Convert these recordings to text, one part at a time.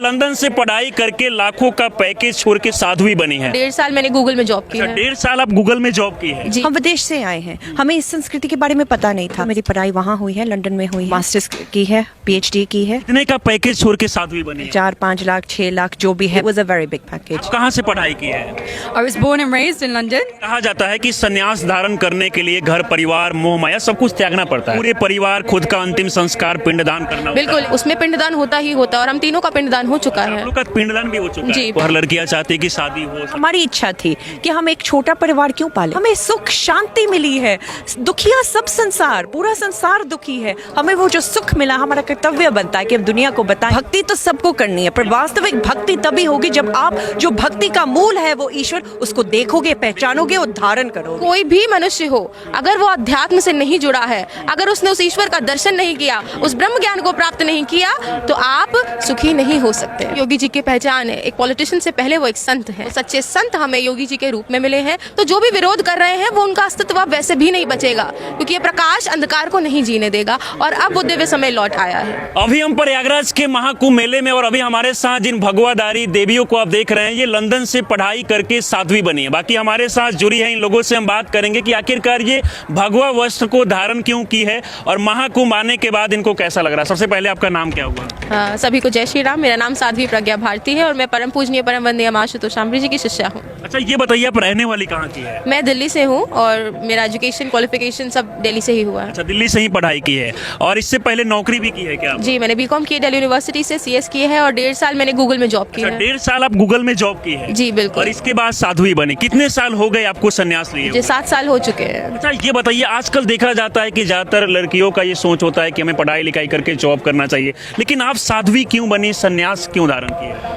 London से पढ़ाई करके लाखों का पैकेज छोड़ के साध्वी बनी है। 1.5 साल मैंने गूगल में जॉब की है। 1.5 साल आप गूगल में जॉब की है। जी हम विदेश से आए हैं, हमें इस संस्कृति के बारे में पता नहीं था। मेरी पढ़ाई वहाँ हुई है, लंदन में हुई है, मास्टर्स की है, PhD की है। कितने का पैकेज छोड़ के साध्वी बनी है? 4-5 लाख 6 लाख जो भी है, was a very big package। कहाँ से पढ़ाई की है? I was born and raised in London. कहा जाता है कि संन्यास धारण करने के लिए घर परिवार मोह माया सब कुछ त्यागना पड़ता है। पूरे परिवार खुद का अंतिम संस्कार पिंडदान करना होता बिल्कुल, है। उसमें पिंडदान होता ही होता है और हम तीनों का पिंडदान हो चुका आप है। लोग का पिंडदान भी हो चुका जी। है। हर लड़कियां चाहती है कि शादी हो। हमारी इच्छा थी कि हम एक छोटा परिवार क्यों पालें। हमें सुख शांति मिली है, दुखिया सब संसार, पूरा संसार दुखी है। हमें वो जो सुख मिला, हमारा कर्तव्य बनता है कि हम दुनिया को बताएं। भक्ति तो सबको करनी है, पर वास्तविक भक्ति तभी होगी जब आप जो भक्ति का मूल है वो ईश्वर, उसको देखोगे, पहचानोगे और धारण करोगे। कोई भी मनुष्य हो, अगर वो अध्यात्म से नहीं जुड़ा है, अगर उसने उस ईश्वर का दर्शन नहीं किया, उस ब्रह्म ज्ञान को प्राप्त नहीं किया, तो आप सुखी नहीं हो सकते। योगी जी की पहचान है, एक पॉलिटिशियन से पहले वो एक संत है। सच्चे संत हमें योगी जी के रूप में मिले हैं। तो जो भी विरोध कर रहे हैं वो उनका अस्तित्व अब वैसे भी नहीं बचेगा, क्योंकि ये प्रकाश अंधकार को नहीं जीने देगा और अब वो दिव्य समय लौट आया है। अभी हम प्रयागराज के महाकुंभ मेले में और अभी हमारे साथ जिन भगवाधारी देवियों को आप देख रहे हैं, ये लंदन से पढ़ाई करके साध्वी बनी है। बाकी हमारे साथ जुड़ी है, इन लोगों से हम बात करेंगे कि आखिरकार ये भगवा वस्त्र को धारण क्यों की है और महाकुंभ आने के बाद इनको कैसा लग रहा है। सबसे पहले आपका नाम क्या हुआ? सभी को जय श्री राम। मेरा नाम साध्वी प्रज्ञा भारती है और मैं परम पूजनीय परम वंदनीय मां आशुतोष शांभवी जी की शिष्या हूँ। अच्छा, ये बताइए आप रहने वाली कहाँ की है? मैं दिल्ली से हूँ और मेरा एजुकेशन क्वालिफिकेशन सब दिल्ली से ही हुआ है। अच्छा, दिल्ली से ही पढ़ाई की है और इससे पहले नौकरी भी की है क्या? जी, मैंने बीकॉम की है, दिल्ली यूनिवर्सिटी से CS की है और 1.5 साल मैंने गूगल में जॉब की है। 1.5 साल आप गूगल में जॉब की है? जी बिल्कुल। और इसके बाद साध्वी बनी। कितने साल हो गए आपको संन्यास लिए? जी 7 साल हो चुके हैं। अच्छा, ये बताइए, आजकल देखा जाता है कि ज्यादातर लड़कियों का ये सोच होता है कि हमें पढ़ाई लिखाई करके जॉब करना चाहिए, लेकिन आप साध्वी क्यों बनी, संन्यास क्यों धारण किया?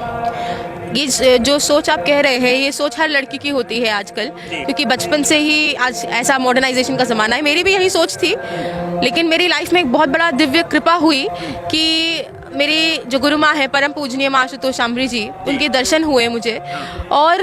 ये जो सोच आप कह रहे हैं, ये सोच हर लड़की की होती है आजकल, क्योंकि बचपन से ही आज ऐसा मॉडर्नाइजेशन का ज़माना है। मेरी भी यही सोच थी, लेकिन मेरी लाइफ में एक बहुत बड़ा दिव्य कृपा हुई कि मेरी जो गुरु माँ है परम पूजनीय मां आशुतोष शांभवी जी, उनके दर्शन हुए मुझे। और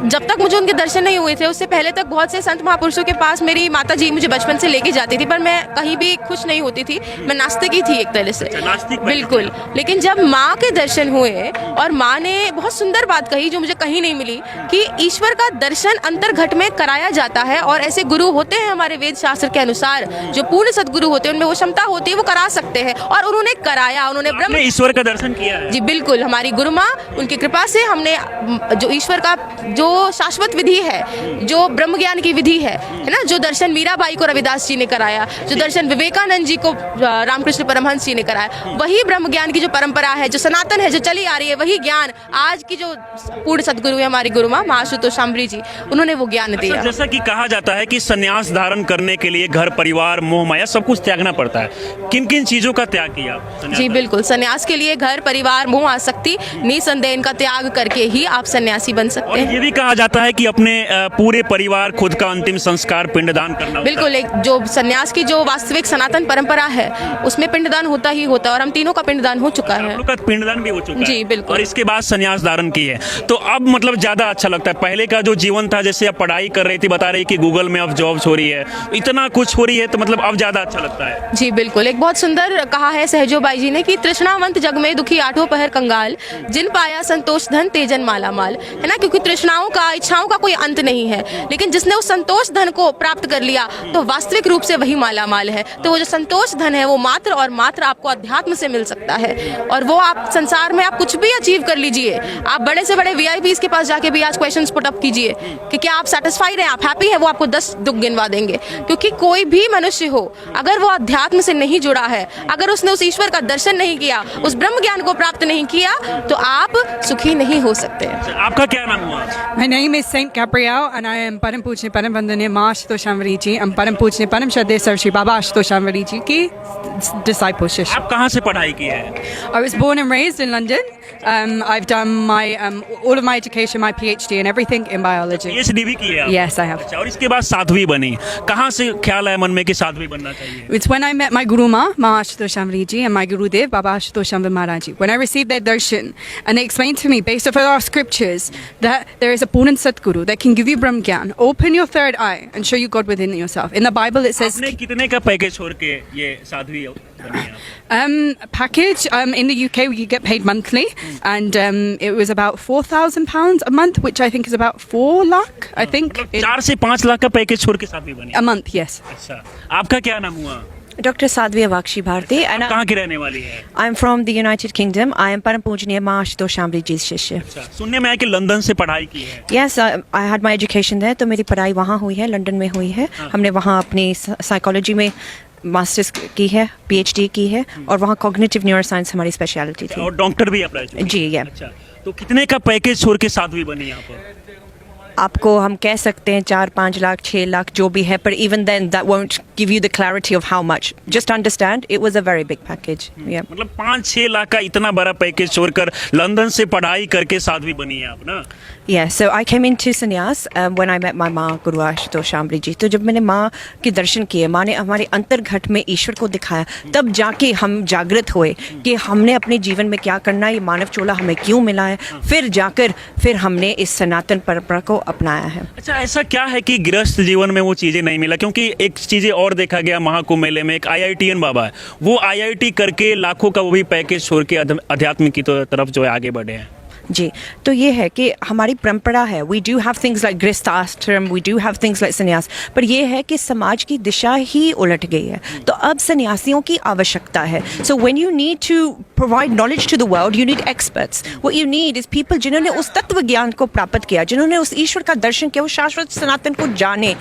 जब तक मुझे उनके दर्शन नहीं हुए थे, उससे पहले तक बहुत से संत महापुरुषों के पास मेरी माता जी मुझे बचपन से लेके जाती थी, पर मैं कहीं भी खुश नहीं होती थी। मैं नास्तिक ही थी एक तरह से। बिल्कुल। लेकिन जब माँ के दर्शन हुए और माँ ने बहुत सुंदर बात कही जो मुझे कहीं नहीं मिली, कि ईश्वर का दर्शन अंतर्घट में कराया जाता है और ऐसे गुरु होते हैं हमारे वेद शास्त्र के अनुसार, जो पूर्ण सदगुरु होते हैं, उनमें वो क्षमता होती है, वो करा सकते हैं। और उन्होंने कराया, उन्होंने ब्रह्म ईश्वर का दर्शन किया है। जी बिल्कुल। हमारी गुरु माँ, उनकी कृपा से हमने जो ईश्वर का जो शाश्वत विधि है, जो ब्रह्म ज्ञान की विधि है ना, जो दर्शन मीराबाई को रविदास जी ने कराया, जो दर्शन विवेकानंद जी को रामकृष्ण परमहंस जी ने कराया, वही ब्रह्म ज्ञान की जो परंपरा है, जो सनातन है, जो चली आ रही है, वही ज्ञान आज की जो पूर्ण सदगुरु है हमारी गुरु माँ आशुतोष शांभवी जी, उन्होंने वो ज्ञान दिया। जैसा कि कहा जाता है कि संन्यास धारण करने के लिए घर परिवार मोह माया सब कुछ त्यागना पड़ता है, किन किन चीजों का त्याग किया? जी बिल्कुल। संन्यास के लिए घर परिवार मोह आसक्ति निसंदेह इनका त्याग करके ही आप सन्यासी बन सकते हैं। ये भी कहा जाता है कि अपने पूरे परिवार खुद का अंतिम संस्कार पिंडदान करना। बिल्कुल। एक जो सन्यास की जो वास्तविक सनातन परंपरा है, उसमें पिंडदान होता ही होता है और हम तीनों का पिंडदान हो चुका है। का पिंडदान भी हो चुका है। जी बिल्कुल। और इसके बाद संन्यास धारण की है, तो अब मतलब ज्यादा अच्छा लगता है। पहले का जो जीवन था, जैसे आप पढ़ाई कर रही थी, बता रही कि गूगल में अब जॉब हो रही है, इतना कुछ हो रही है, तो मतलब अब ज्यादा अच्छा लगता है। जी बिल्कुल। एक बहुत सुंदर कहा है सहजोबाई जी ने कि तृष्णावंत जग में दुखी आठों पहर कंगाल, जिन पाया संतोष धन तेजन माला माल, है ना। क्योंकि तृष्णाओं का, इच्छाओं का कोई अंत नहीं है, लेकिन जिसने उस संतोष धन को प्राप्त कर लिया तो वास्तविक रूप से वही माला माल है। तो वो जो संतोष धन है, वो मात्र और मात्र आपको अध्यात्म से मिल सकता है। और वो आप संसार में आप कुछ भी अचीव कर लीजिए, आप बड़े से बड़े VIPs के पास जाके भी आज क्वेश्चंस पुट अप कीजिए कि क्या आप सेटिस्फाइड हैं, आप हैप्पी हैं, वो आपको 10 दुख गिनवा देंगे। क्योंकि कोई भी मनुष्य हो, अगर वो अध्यात्म से नहीं जुड़ा है, अगर उसने उस ईश्वर का दर्शन नहीं किया, उस ब्रह्म ज्ञान को प्राप्त नहीं किया, तो आप सुखी नहीं हो सकते। आपका क्या नाम हुआ? My name is Saint Gabrielle and I am Param Pujne Param Vandaniya Ma Ashutosh Shaanभवी ji, I'm Param Pujne Param Shraddheya Sir Shri Baba Ashutosh Shaanभवी जी की disciple शिष्य। आप कहाँ से पढ़ाई की है? I was born and raised in London. I've done my all of my education, my PhD and everything in biology. PhD भी की है? Yes, I have. अच्छा, और इसके बाद साध्वी बनी। कहाँ से ख्याल आया मन में कि साध्वी बनना चाहिए? It's when I met my Guru Ma Ashutosh Shaanभवी ji, and my Guru Dev Baba Ashutosh Shaanभवी Maharaj ji. When I received their darshan and they explained to me based off of our scriptures that there is is a Purnam Satguru that can give you Brahm Gyan, open your third eye and show you God within yourself. In the Bible it says आपने कितने का package छोड़ के ये साध्वी बनी आप? package in the UK you get paid monthly, and it was about £4,000 a month, which I think is about 4 lakh. I think मतलब 4 से 5 लाख का पैकेज छोड़ के साध्वी बनी? a month. Yes. अच्छा, आपका क्या नाम हुआ? Dr. Sadhvi Avakshi Bharti, and कहाँ की रहने वाली है? I'm from the United Kingdom. I am Param Pujniya माँ आशुतोष शामली जी शिष्य. अच्छा, सुनने में आया कि लंदन से पढ़ाई की है। Yes, I had my education there. तो मेरी पढ़ाई वहाँ हुई है, लंदन में हुई है. हमने वहाँ अपनी साइकोलॉजी में मास्टर्स की है, PhD की है, और वहाँ कॉग्निटिव न्यूरोसाइंस हमारी स्पेशलिटी थी. और डॉक्टर भी अप्लाई किया? जी, ये. अच्छा, तो कितने का पैकेज छोड़ के साध्वी बनी यहाँ पर? आपको हम कह सकते हैं 4-5 लाख 6 लाख जो भी है, पर even then that won't give you the clarity of how much. Just understand it was a very big package. Yeah. मतलब 5-6 लाख का इतना बड़ा पैकेज छोड़कर लंदन से पढ़ाई करके साध्वी बनी है आप ना? Yeah, so I came into संन्यास when I met my माँ गुरु आशुतोष शामली जी. तो जब मैंने माँ के दर्शन किए, माँ ने हमारे अंतर्घट में ईश्वर को दिखाया, तब जाके हम जागृत हुए कि हमने अपने जीवन में क्या करना है, ये मानव चोला हमें क्यों मिला है. फिर हमने इस सनातन परंपरा को अपनाया है. अच्छा, ऐसा क्या है कि गृहस्थ जीवन में वो चीज़ें नहीं मिला? क्योंकि एक चीज़ें और देखा गया महाकुंभ मेले में, एक IITN बाबा है, वो IIT करके लाखों का वो भी पैकेज छोड़ के अध्यात्म की तरफ जो है आगे बढ़े हैं. जी, तो ये है कि हमारी परंपरा है, we do have things like grihasthashram, we do have things like sannyas, पर ये है कि समाज की दिशा ही उलट गई है. तो अब सन्यासियों की आवश्यकता है. So when you need to provide knowledge to the world, you need experts. What you need is people जिन्होंने उस तत्व ज्ञान को प्राप्त किया, जिन्होंने उस ईश्वर का दर्शन किया, वो शाश्वत सनातन को जाने,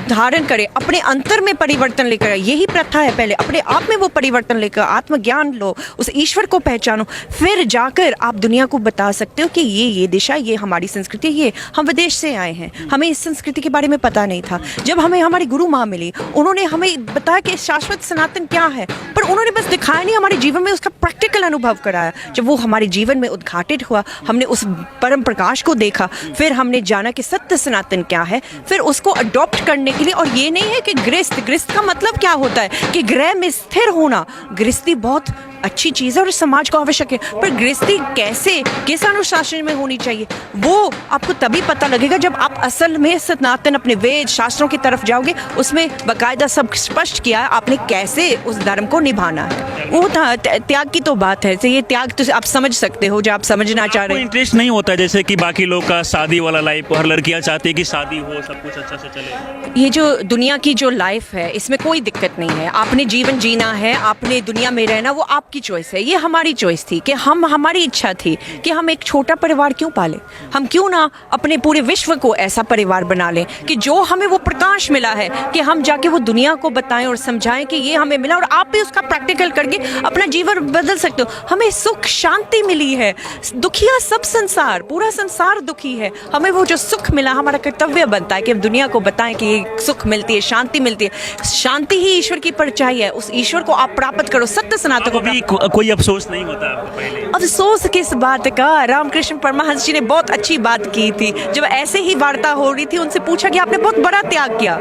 धारण करे, अपने अंतर में परिवर्तन लेकर आए. यही प्रथा है, पहले अपने आप में वो परिवर्तन लेकर आत्मज्ञान लो, उस ईश्वर को पहचानो, फिर जाकर आप दुनिया को बता सकते हो कि ये दिशा, ये हमारी संस्कृति, ये हम विदेश से आए हैं, हमें इस संस्कृति के बारे में पता नहीं था. जब हमें हमारी गुरु माँ मिली, उन्होंने हमें बताया कि शाश्वत सनातन क्या है, पर उन्होंने बस दिखाया नहीं, हमारे जीवन में उसका प्रैक्टिकल अनुभव कराया. जब वो हमारे जीवन में उद्घाटित हुआ, हमने उस परम प्रकाश को देखा, फिर हमने जाना कि सत्य सनातन क्या है, फिर उसको अडॉप्ट करने के लिए. और ये नहीं है कि गृहस्थ का मतलब क्या होता है कि गृह में स्थिर होना. गृहस्थी बहुत अच्छी चीज़ है और समाज को आवश्यक है, पर गृहस्थी कैसे, किस अनुशासन में होनी चाहिए, वो आपको तभी पता लगेगा जब आप असल में सनातन अपने वेद शास्त्रों की तरफ जाओगे. उसमें बाकायदा सब स्पष्ट किया है आपने कैसे उस धर्म को निभाना है. वो त्याग की तो बात है. ये त्याग तो आप समझ सकते हो, जो आप समझना चाह रहे हैं. इंटरेस्ट नहीं होता जैसे कि बाकी लोग का शादी वाला लाइफ, हर लड़कियां चाहती है कि शादी हो, सब कुछ अच्छा से चले. ये जो दुनिया की जो लाइफ है, इसमें कोई दिक्कत नहीं है. आपने जीवन जीना है, आपने दुनिया में रहना, वो आपकी चॉइस है. ये हमारी चॉइस थी कि हमारी इच्छा थी कि हम एक छोटा परिवार क्यों पालें. हम क्यों ना अपने पूरे विश्व को ऐसा परिवार बना लें कि जो हमें वो प्रकाश मिला है कि हम जाके वो दुनिया को बताएं और समझाएं कि ये हमें मिला, और आप भी उसका प्रैक्टिकल करके अपना जीवन बदल सकते हो. हमें सुख शांति मिली है. दुखिया सब संसार, पूरा संसार दुखी है. हमें वो जो सुख मिला, हमारा कर्तव्य बनता है कि हम दुनिया को बताएं कि ये सुख मिलती है, शांति मिलती है. शांति ही ईश्वर की परछाई है. उस ईश्वर को आप प्राप्त करो, सत्य सनातन को. कोई अफसोस नहीं होता आपको पहले? अफसोस किस बात का? रामकृष्ण परमहंस जी ने बहुत अच्छी बात की थी. जब ऐसे ही वार्ता हो रही थी, उनसे पूछा कि आपने बहुत बड़ा त्याग किया,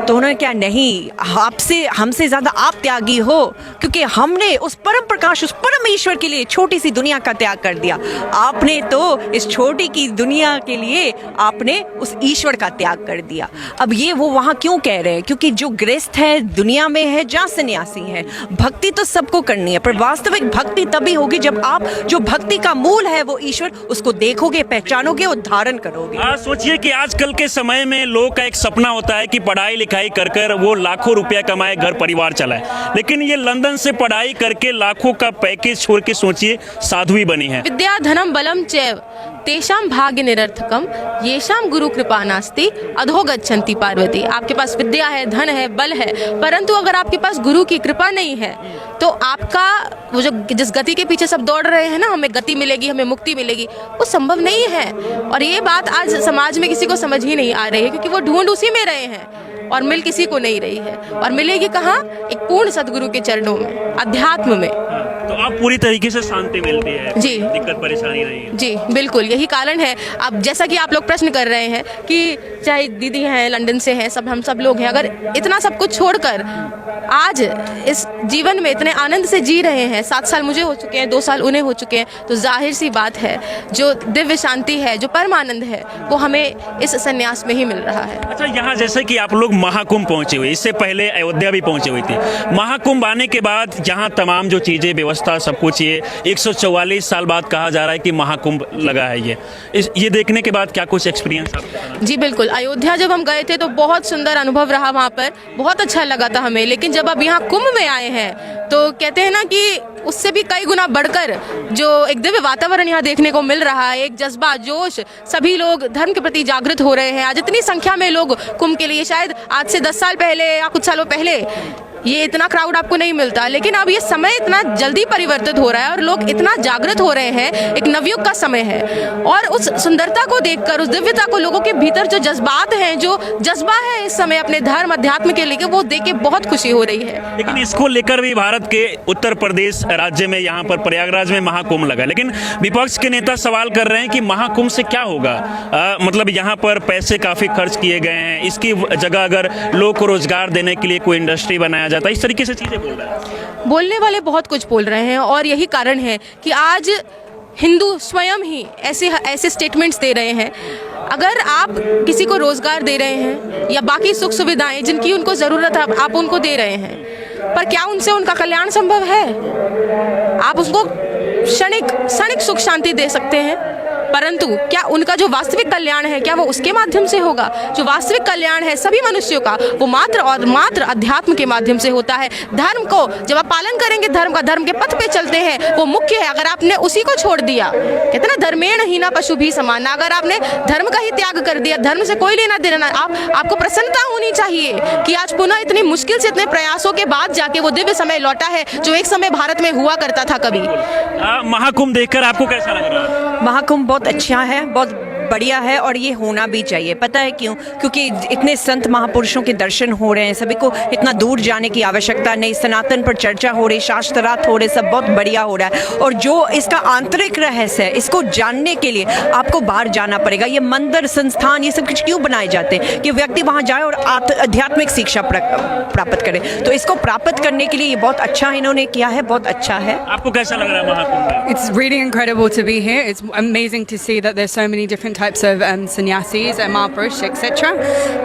तो उन्होंने क्या, नहीं, आपसे हमसे ज्यादा आप त्यागी हो, क्योंकि हमने उस परम प्रकाश, उस परम ईश्वर के लिए छोटी सी दुनिया का त्याग कर दिया. आपने तो इस छोटी की दुनिया के लिए आपने उस ईश्वर का त्याग कर दिया. अब ये वो वहां क्यों कह रहे हैं? क्योंकि जो गृहस्थ है दुनिया में है, जहाँ सन्यासी है, भक्ति तो सबको करनी है, पर वास्तविक भक्ति तभी होगी जब आप जो भक्ति का मूल है वो ईश्वर, उसको देखोगे, पहचानोगे और धारण करोगे. सोचिए कि आजकल के समय में लोग का एक सपना होता है कि पढ़ाई लिखाई कर वो लाखों रुपया कमाए, घर परिवार चलाए, लेकिन ये लंदन से पढ़ाई करके लाखों का पैकेज छोड़ के सोचिए साध्वी बनी है. विद्या धनम बलम चैव तेषाम भाग्य निरर्थकम येषाम गुरु कृपा नास्ति अधो गच्छन्ति पार्वती. आपके पास विद्या है, धन है, बल है, परंतु अगर आपके पास गुरु की कृपा नहीं है तो आपका वो जो जिस गति के पीछे सब दौड़ रहे हैं ना, हमें गति मिलेगी, हमें मुक्ति मिलेगी, वो संभव नहीं है. और ये बात आज समाज में किसी को समझ ही नहीं आ रही है, क्योंकि वो ढूंढ उसी में रहे हैं और मिल किसी को नहीं रही है. और मिलेगी कहाँ? एक पूर्ण सदगुरु के चरणों में, अध्यात्म में. तो आप पूरी तरीके से शांति मिलती है, जी। दिक्कत परेशानी नहीं है। जी बिल्कुल, यही कारण है। अब जैसा कि आप लोग प्रश्न कर रहे हैं कि चाहे दीदी हैं, लंदन से हैं, सब हम सब लोग हैं, अगर इतना सब कुछ छोड़कर आज इस जीवन में इतने आनंद से जी रहे हैं, 7 साल मुझे हो चुके हैं, 2 साल उन्हें हो चुके हैं, तो जाहिर सी बात है जो दिव्य शांति है, जो परमानंद है, वो हमें इस संन्यास में ही मिल रहा है। अच्छा, यहाँ जैसे कि आप लोग महाकुंभ पहुंचे हुए, इससे पहले अयोध्या भी पहुंचे हुई थी। महाकुंभ आने के बाद यहाँ तमाम जो चीज़ें, व्यवस्था, सब कुछ, ये 144 साल बाद कहा जा रहा है कि महाकुंभ लगा है। ये देखने के बाद क्या कुछ एक्सपीरियंस आपका? जी बिल्कुल, अयोध्या जब हम गए थे तो बहुत सुंदर अनुभव रहा वहाँ पर, बहुत अच्छा लगा था हमें। लेकिन जब अब यहाँ कुंभ में आए हैं तो कहते हैं ना कि उससे भी कई गुना बढ़कर जो एक दिव्य वातावरण यहाँ देखने को मिल रहा है, एक जज्बा, जोश, सभी लोग धर्म के प्रति जागृत हो रहे हैं। आज इतनी संख्या में लोग कुंभ के लिए, शायद आज से 10 साल पहले या कुछ सालों पहले ये इतना क्राउड आपको नहीं मिलता, लेकिन अब ये समय इतना जल्दी परिवर्तित हो रहा है और लोग इतना जागृत हो रहे हैं। एक नवयुग का समय है और उस सुंदरता को देखकर, उस दिव्यता को, लोगों के भीतर जो जज्बात हैं, जो जज्बा है इस समय अपने धर्म अध्यात्म के लिए, वो देख के बहुत खुशी हो रही है। लेकिन इसको लेकर भी भारत के उत्तर प्रदेश राज्य में, यहाँ पर प्रयागराज में महाकुंभ लगा, लेकिन विपक्ष के नेता सवाल कर रहे हैं कि महाकुंभ से क्या होगा? मतलब यहाँ पर पैसे काफी खर्च किए गए हैं, इसकी जगह अगर लोगों को रोजगार देने के लिए कोई इंडस्ट्री बनाया जाता है, इस तरीके से चीजें बोल रहा है। बोलने वाले बहुत कुछ बोल रहे हैं और यही कारण है कि आज हिंदू स्वयं ही ऐसे स्टेटमेंट्स दे रहे हैं। अगर आप किसी को रोजगार दे रहे हैं या बाकी सुख सुविधाएं जिनकी उनको जरूरत है, आप उनको दे रहे हैं, पर क्या उनसे उनका कल्याण संभव है? आप उसको क्षणिक सुख शांति दे सकते हैं, परंतु क्या उनका जो वास्तविक कल्याण है, क्या वो उसके माध्यम से होगा? जो वास्तविक कल्याण है सभी मनुष्यों का, वो मात्र और मात्र अध्यात्म के माध्यम से होता है। धर्म को जब आप पालन करेंगे, धर्म का, धर्म के पथ पे चलते हैं, वो मुख्य है। अगर आपने उसी को छोड़ दिया, कहते ना धर्मेण हीना पशु भी समान, अगर आपने धर्म का ही त्याग कर दिया, धर्म से कोई लेना देना, आपको प्रसन्नता होनी चाहिए कि आज पुनः इतनी मुश्किल से, इतने प्रयासों के बाद जाके वो दिव्य समय लौटा है जो एक समय भारत में हुआ करता था कभी। महाकुंभ देखकर आपको कैसा लग रहा है? महाकुंभ बहुत अच्छा है, बहुत बढ़िया है और ये होना भी चाहिए। पता है क्यों? क्योंकि इतने संत महापुरुषों के दर्शन हो रहे हैं, सभी को इतना दूर जाने की आवश्यकता नहीं, सनातन पर चर्चा हो रही, शास्त्रार्थ हो रहे, सब बहुत बढ़िया हो रहा है। और जो इसका आंतरिक रहस्य है, इसको जानने के लिए आपको बाहर जाना पड़ेगा। ये मंदिर, संस्थान, ये सब कुछ क्यों बनाए जाते हैं कि व्यक्ति वहाँ जाए और आध्यात्मिक शिक्षा प्राप्त करे। तो इसको प्राप्त करने के लिए ये बहुत अच्छा इन्होंने किया है, बहुत अच्छा है। आपको कैसा लग रहा है Mahakumbh? It's really incredible to be here. It's amazing to see that there's so many different types of sannyasis and Mahapurush, etc.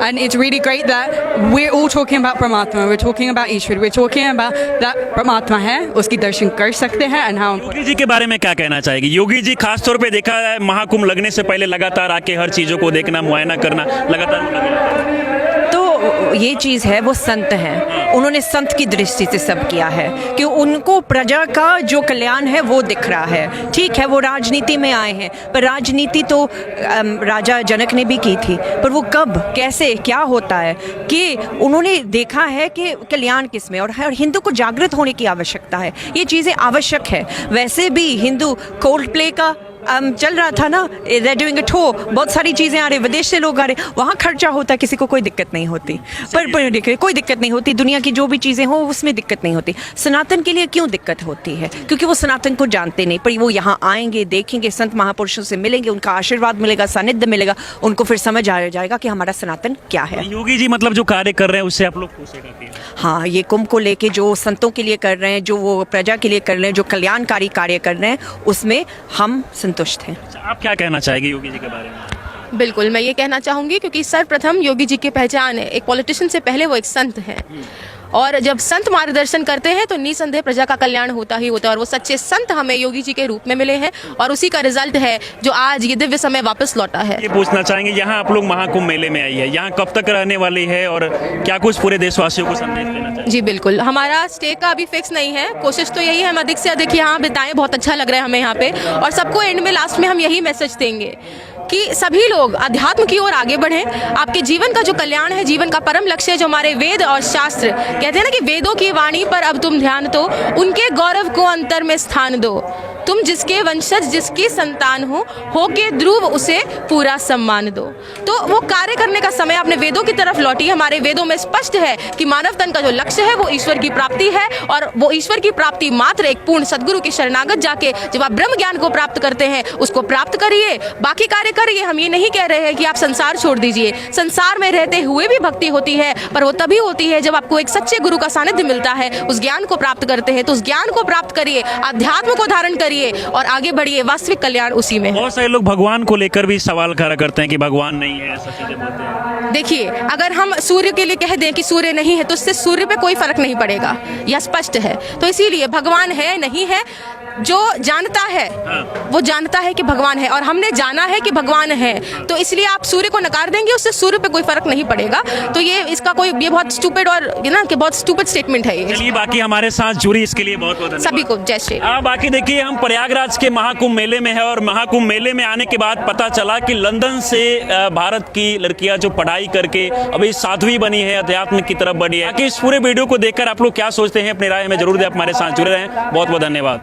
And it's really great that we're all talking about Paramatma, we're talking about Ishwar, we're talking about that Paramatma है, उसकी दर्शन कर सकते हैं। and how Yogi ji के बारे में क्या कहना चाहेगी? योगी जी खास तौर पे देखा है महाकुंभ लगने से पहले लगातार आके हर चीज़ों को देखना, मुआयना करना, लगातार। तो ये चीज़ है, वो संत हैं, उन्होंने संत की दृष्टि से सब किया है कि उनको प्रजा का जो कल्याण है वो दिख रहा है। ठीक है, वो राजनीति में आए हैं, पर राजनीति तो राजा जनक ने भी की थी, पर वो कब, कैसे, क्या होता है कि उन्होंने देखा है कि कल्याण किस में, और हिंदू को जागृत होने की आवश्यकता है। ये चीज़ें आवश्यक है। वैसे भी हिंदू कोल्ड प्ले का चल रहा था ना, डूइंग इट हो, बहुत सारी चीज़ें आ रही, विदेश से लोग आ रहे, वहाँ खर्चा होता है, किसी को कोई दिक्कत नहीं होती। पर कोई दिक्कत नहीं होती, दुनिया की जो भी चीज़ें हो उसमें दिक्कत नहीं होती। सनातन के लिए क्यों दिक्कत होती है? क्योंकि वो सनातन को जानते नहीं, पर वो यहाँ आएंगे, देखेंगे, संत महापुरुषों से मिलेंगे, उनका आशीर्वाद मिलेगा, सानिध्य मिलेगा, उनको फिर समझ आ जाएगा कि हमारा सनातन क्या है। योगी जी मतलब जो कार्य कर रहे हैं उससे आप लोग खुश हैं? हाँ, ये कुंभ को लेके जो संतों के लिए कर रहे हैं, जो वो प्रजा के लिए कर रहे हैं, जो कल्याणकारी कार्य कर रहे हैं, उसमें हम संतुष्ट हैं। आप क्या कहना चाहेंगे योगी जी के बारे में? बिल्कुल, मैं ये कहना चाहूँगी क्योंकि सर्वप्रथम योगी जी की पहचान है, एक पॉलिटिशियन से पहले वो एक संत हैं, और जब संत मार्गदर्शन करते हैं तो निसंदेह प्रजा का कल्याण होता ही होता है। और वो सच्चे संत हमें योगी जी के रूप में मिले हैं और उसी का रिजल्ट है जो आज ये दिव्य समय वापस लौटा है। ये पूछना चाहेंगे, यहाँ आप लोग महाकुंभ मेले में आई है, यहाँ कब तक रहने वाली है और क्या कुछ पूरे देशवासियों को संदेश देना चाहिए? जी बिल्कुल, हमारा स्टे का अभी फिक्स नहीं है, कोशिश तो यही है हम अधिक से अधिक यहाँ बिताएं, बहुत अच्छा लग रहा है हमें यहाँ पे, और सबको एंड में, लास्ट में हम यही मैसेज देंगे कि सभी लोग अध्यात्म की ओर आगे बढ़ें। आपके जीवन का जो कल्याण है, जीवन का परम लक्ष्य है, जो हमारे वेद और शास्त्र कहते हैं ना कि वेदों की वाणी पर अब तुम ध्यान दो, उनके गौरव को अंतर में स्थान दो। तुम जिसके वंशज जिसकी संतान हो के ध्रुव उसे पूरा सम्मान दो। तो वो कार्य करने का समय अपने वेदों की तरफ लौटी। हमारे वेदों में स्पष्ट है कि मानव तन का जो लक्ष्य है वो ईश्वर की प्राप्ति है, और वो ईश्वर की प्राप्ति मात्र एक पूर्ण सदगुरु की शरणागत जाके जब आप ब्रह्म ज्ञान को प्राप्त करते हैं उसको प्राप्त करिए, बाकी कार्य करिए। हम ये नहीं कह रहे हैं कि आप संसार छोड़ दीजिए, संसार में रहते हुए भी भक्ति होती है, पर वो तभी होती है जब आपको एक सच्चे गुरु का सानिध्य मिलता है, उस ज्ञान को प्राप्त करते हैं। तो उस ज्ञान को प्राप्त करिए, अध्यात्म को धारण करिए और आगे बढ़िए। वास्तविक कल्याण उसी में है। बहुत सारे लोग भगवान को लेकर भी सवाल खड़ा करते हैं कि भगवान नहीं है, ऐसा चीजें बोलते हैं। देखिए, अगर हम सूर्य के लिए कह दें कि सूर्य नहीं है तो इससे सूर्य पे कोई फर्क नहीं पड़ेगा, यह स्पष्ट है। तो इसीलिए भगवान है नहीं है, जो जानता है वो जानता है कि भगवान है, और हमने जाना है कि भगवान है, तो इसलिए आप सूर्य को नकार देंगे, उससे सूर्य पे कोई फर्क नहीं पड़ेगा। तो ये इसका कोई ये बहुत स्टूपिड और ना कि बहुत स्टूपिड स्टेटमेंट है ये। चलिए, बाकी हमारे साथ जुड़ी इसके लिए बहुत बहुत धन्यवाद सभी को जय श्री राम। बाकी देखिए, हम प्रयागराज के महाकुंभ मेले में है, और महाकुंभ मेले में आने के बाद पता चला कि लंदन से भारत की लड़कियां जो पढ़ाई करके अभी साध्वी बनी है, अध्यात्म की तरफ बढ़ी है। कि इस पूरे वीडियो को देखकर आप लोग क्या सोचते हैं, अपनी राय में जरूर दें। हमारे साथ जुड़े रहें। बहुत बहुत धन्यवाद।